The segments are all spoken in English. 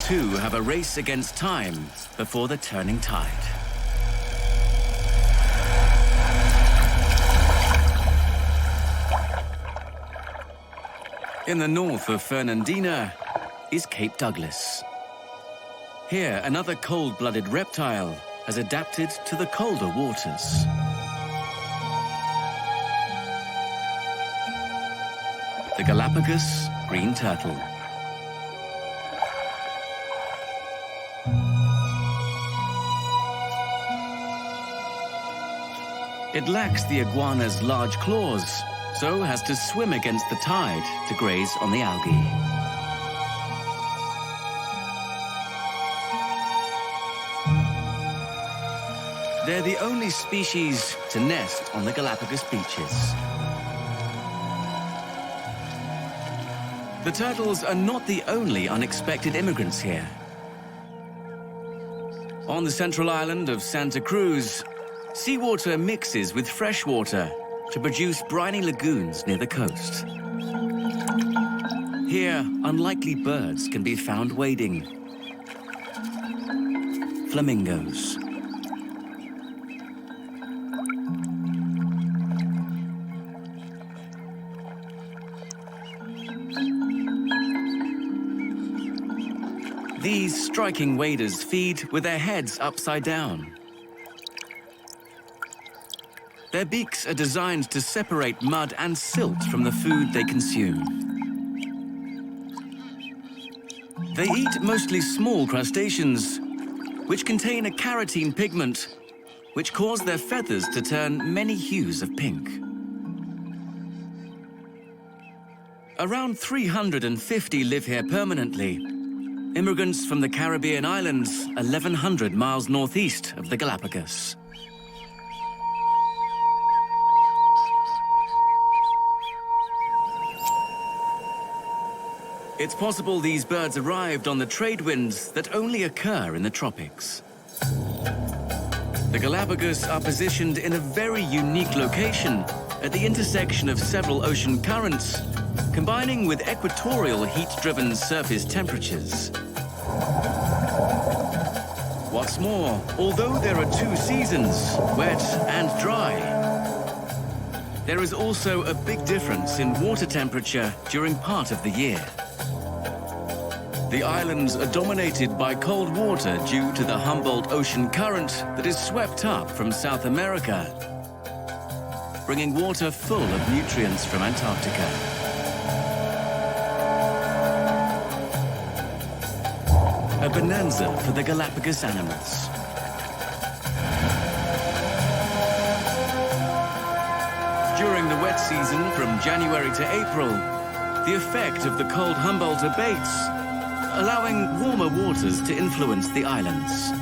two have a race against time before the turning tide. In the north of Fernandina is Cape Douglas. Here, another cold-blooded reptile has adapted to the colder waters. The Galapagos green turtle. It lacks the iguana's large claws, so has to swim against the tide to graze on the algae. They're the only species to nest on the Galapagos beaches. The turtles are not the only unexpected immigrants here. On the central island of Santa Cruz, seawater mixes with fresh water to produce briny lagoons near the coast. Here, unlikely birds can be found wading. Flamingos. These striking waders feed with their heads upside down. Their beaks are designed to separate mud and silt from the food they consume. They eat mostly small crustaceans, which contain a carotene pigment, which cause their feathers to turn many hues of pink. Around 350 live here permanently. Immigrants from the Caribbean islands, 1,100 miles northeast of the Galapagos. It's possible these birds arrived on the trade winds that only occur in the tropics. The Galapagos are positioned in a very unique location at the intersection of several ocean currents, combining with equatorial heat-driven surface temperatures. What's more, although there are two seasons, wet and dry, there is also a big difference in water temperature during part of the year. The islands are dominated by cold water due to the Humboldt Ocean current that is swept up from South America, bringing water full of nutrients from Antarctica. A bonanza for the Galapagos animals. During the wet season from January to April, the effect of the cold Humboldt abates, allowing warmer waters to influence the islands.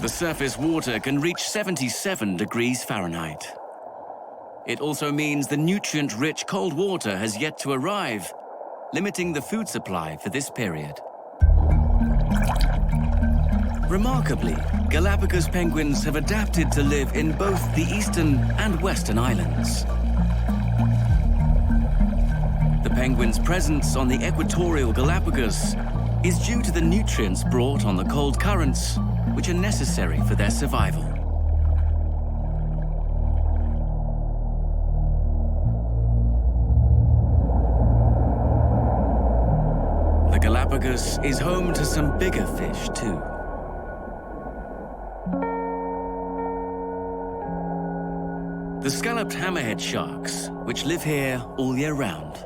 The surface water can reach 77 degrees Fahrenheit. It also means the nutrient-rich cold water has yet to arrive, limiting the food supply for this period. Remarkably, Galapagos penguins have adapted to live in both the eastern and western islands. The penguin's presence on the equatorial Galapagos is due to the nutrients brought on the cold currents, which are necessary for their survival. The Galapagos is home to some bigger fish, too. The scalloped hammerhead sharks, which live here all year round.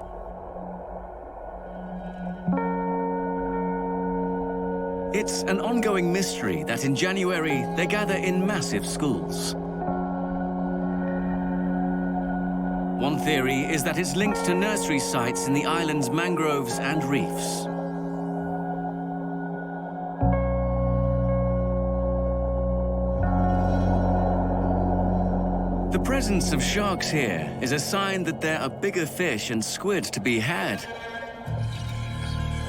It's an ongoing mystery that in January they gather in massive schools. One theory is that it's linked to nursery sites in the island's mangroves and reefs. The presence of sharks here is a sign that there are bigger fish and squid to be had,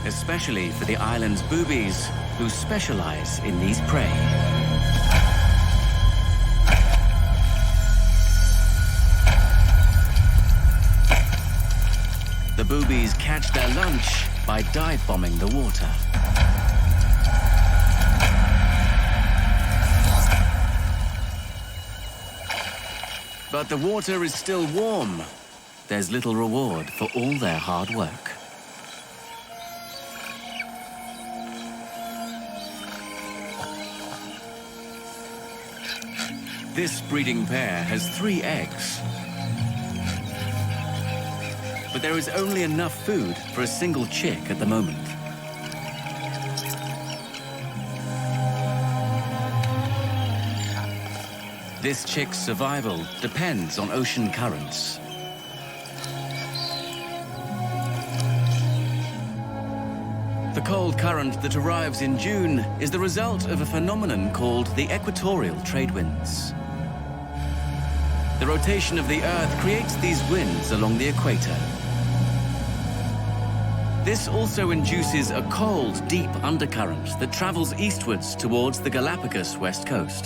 especially for the island's boobies, who specialize in these prey. The boobies catch their lunch by dive-bombing the water. But the water is still warm. There's little reward for all their hard work. This breeding pair has 3 eggs. But there is only enough food for a single chick at the moment. This chick's survival depends on ocean currents. The cold current that arrives in June is the result of a phenomenon called the equatorial trade winds. The rotation of the Earth creates these winds along the equator. This also induces a cold, deep undercurrent that travels eastwards towards the Galapagos west coast.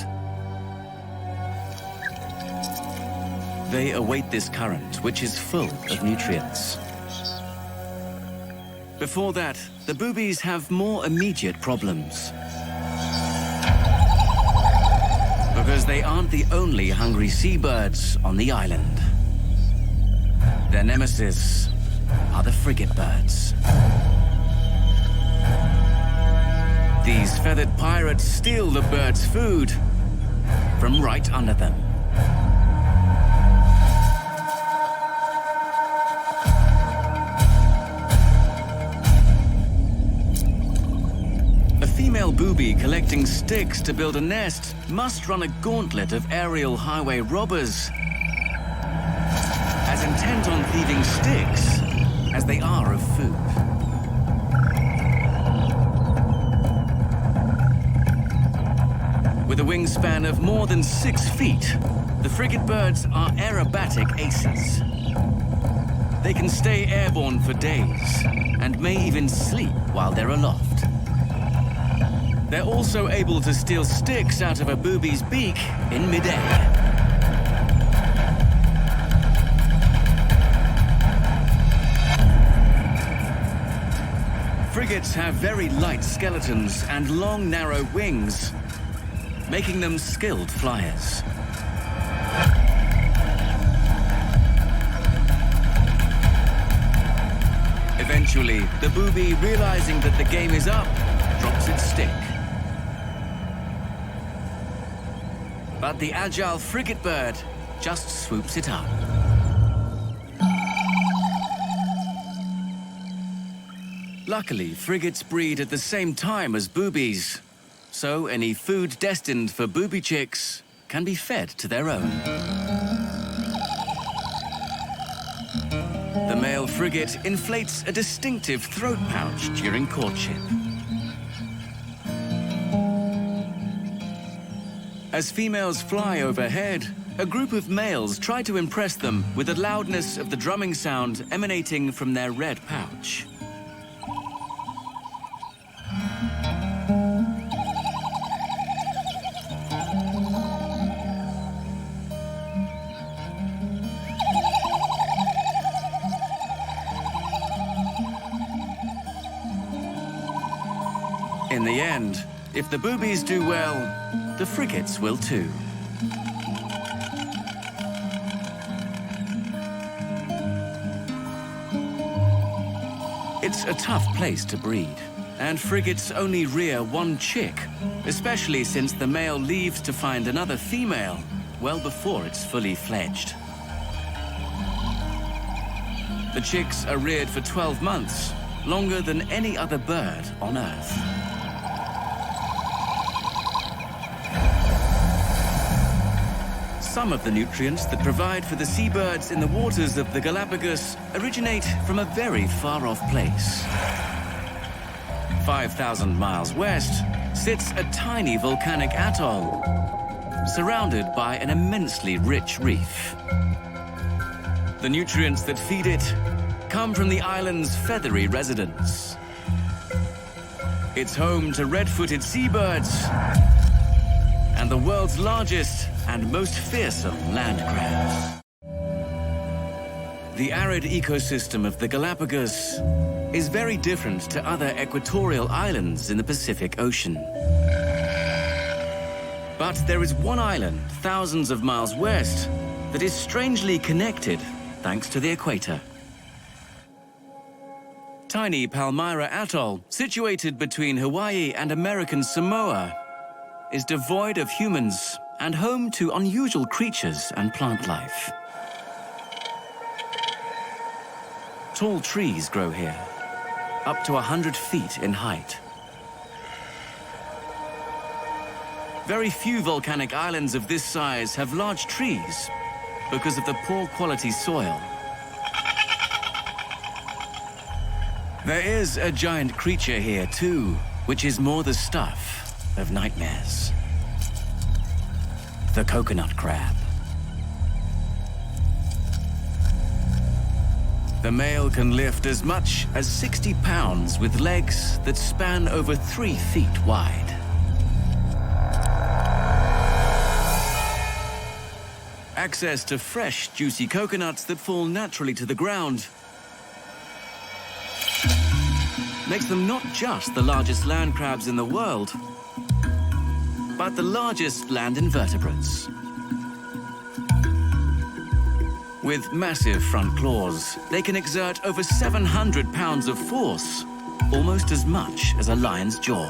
They await this current, which is full of nutrients. Before that, the boobies have more immediate problems. Because they aren't the only hungry seabirds on the island. Their nemesis are the frigate birds. These feathered pirates steal the birds' food from right under them. A female booby collecting sticks to build a nest must run a gauntlet of aerial highway robbers, as intent on thieving sticks as they are of food. With a wingspan of more than 6 feet, the frigate birds are aerobatic aces. They can stay airborne for days and may even sleep while they're aloft. They're also able to steal sticks out of a booby's beak in midair. Frigates have very light skeletons and long, narrow wings, making them skilled flyers. Eventually, the booby, realizing that the game is up, drops its stick. But the agile frigate bird just swoops it up. Luckily, frigates breed at the same time as boobies, so any food destined for booby chicks can be fed to their own. The male frigate inflates a distinctive throat pouch during courtship. As females fly overhead, a group of males try to impress them with the loudness of the drumming sound emanating from their red pouch. In the end, if the boobies do well, the frigates will too. It's a tough place to breed, and frigates only rear one chick, especially since the male leaves to find another female well before it's fully fledged. The chicks are reared for 12 months, longer than any other bird on Earth. Some of the nutrients that provide for the seabirds in the waters of the Galapagos originate from a very far-off place. 5,000 miles west sits a tiny volcanic atoll, surrounded by an immensely rich reef. The nutrients that feed it come from the island's feathery residents. It's home to red-footed seabirds and the world's largest and most fearsome land crabs. The arid ecosystem of the Galapagos is very different to other equatorial islands in the Pacific Ocean. But there is one island thousands of miles west that is strangely connected thanks to the equator. Tiny Palmyra Atoll, situated between Hawaii and American Samoa, is devoid of humans and home to unusual creatures and plant life. Tall trees grow here, up to 100 feet in height. Very few volcanic islands of this size have large trees because of the poor quality soil. There is a giant creature here too, which is more the stuff of nightmares. The coconut crab. The male can lift as much as 60 pounds with legs that span over 3 feet wide. Access to fresh, juicy coconuts that fall naturally to the ground makes them not just the largest land crabs in the world, but the largest land invertebrates. With massive front claws, they can exert over 700 pounds of force, almost as much as a lion's jaw.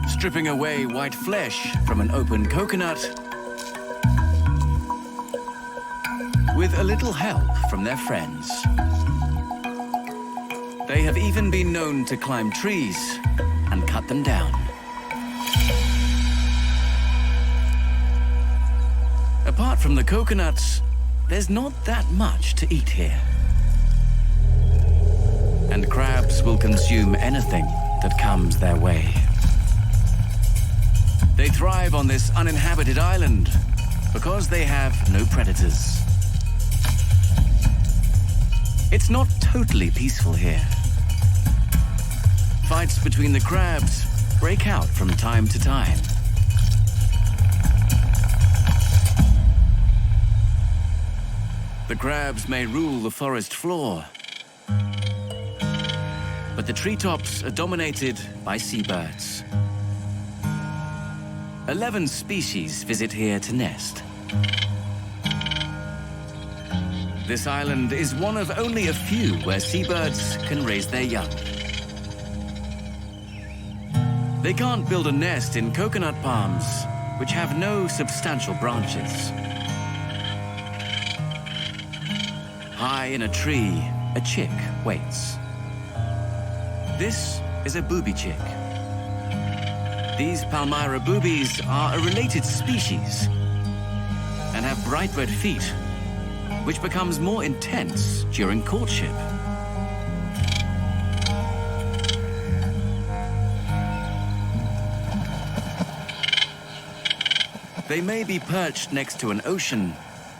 Stripping away white flesh from an open coconut with a little help from their friends. They have even been known to climb trees and cut them down. Apart from the coconuts, there's not that much to eat here. And crabs will consume anything that comes their way. They thrive on this uninhabited island because they have no predators. It's not totally peaceful here. Fights between the crabs break out from time to time. The crabs may rule the forest floor, but the treetops are dominated by seabirds. 11 species visit here to nest. This island is one of only a few where seabirds can raise their young. They can't build a nest in coconut palms, which have no substantial branches. High in a tree, a chick waits. This is a booby chick. These Palmyra boobies are a related species and have bright red feet, which becomes more intense during courtship. They may be perched next to an ocean,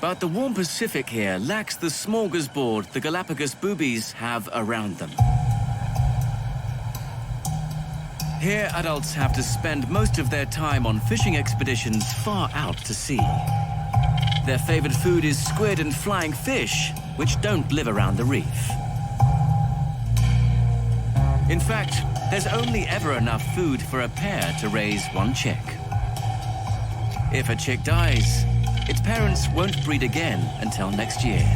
but the warm Pacific here lacks the smorgasbord the Galapagos boobies have around them. Here, adults have to spend most of their time on fishing expeditions far out to sea. Their favorite food is squid and flying fish, which don't live around the reef. In fact, there's only ever enough food for a pair to raise one chick. If a chick dies, its parents won't breed again until next year.